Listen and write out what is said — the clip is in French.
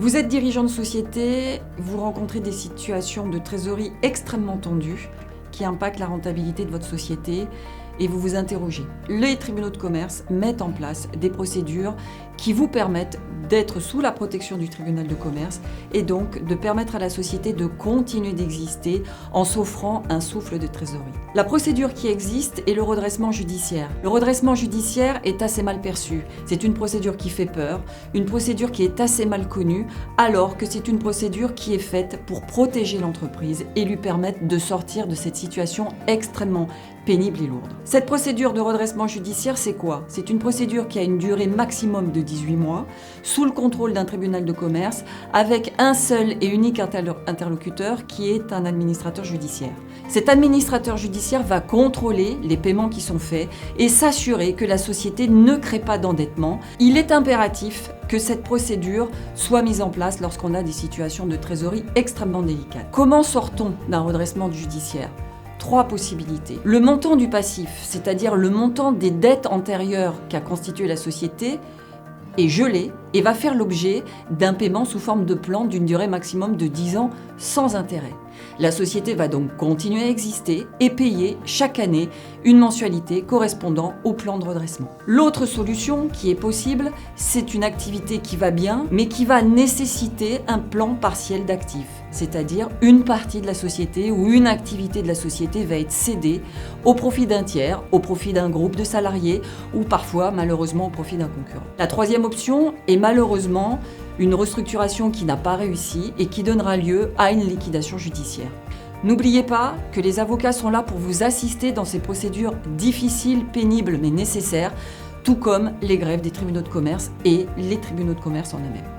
Vous êtes dirigeant de société, vous rencontrez des situations de trésorerie extrêmement tendues qui impactent la rentabilité de votre société et vous vous interrogez. Les tribunaux de commerce mettent en place des procédures qui vous permettent d'être sous la protection du tribunal de commerce et donc de permettre à la société de continuer d'exister en s'offrant un souffle de trésorerie. La procédure qui existe est le redressement judiciaire. Le redressement judiciaire est assez mal perçu. C'est une procédure qui fait peur, une procédure qui est assez mal connue, alors que c'est une procédure qui est faite pour protéger l'entreprise et lui permettre de sortir de cette situation extrêmement pénible et lourde. Cette procédure de redressement judiciaire, c'est quoi? C'est une procédure qui a une durée maximum de 18 mois, sous le contrôle d'un tribunal de commerce, avec un seul et unique interlocuteur qui est un administrateur judiciaire. Cet administrateur judiciaire va contrôler les paiements qui sont faits et s'assurer que la société ne crée pas d'endettement. Il est impératif que cette procédure soit mise en place lorsqu'on a des situations de trésorerie extrêmement délicates. Comment sort-on d'un redressement judiciaire? 3 possibilités. Le montant du passif, c'est-à-dire le montant des dettes antérieures qu'a constitué la société, est gelé et va faire l'objet d'un paiement sous forme de plan d'une durée maximum de 10 ans sans intérêt. La société va donc continuer à exister et payer chaque année une mensualité correspondant au plan de redressement. L'autre solution qui est possible, c'est une activité qui va bien, mais qui va nécessiter un plan partiel d'actifs. C'est-à-dire une partie de la société ou une activité de la société va être cédée au profit d'un tiers, au profit d'un groupe de salariés ou parfois malheureusement au profit d'un concurrent. La troisième option est malheureusement une restructuration qui n'a pas réussi et qui donnera lieu à une liquidation judiciaire. N'oubliez pas que les avocats sont là pour vous assister dans ces procédures difficiles, pénibles mais nécessaires, tout comme les greffes des tribunaux de commerce et les tribunaux de commerce en eux-mêmes.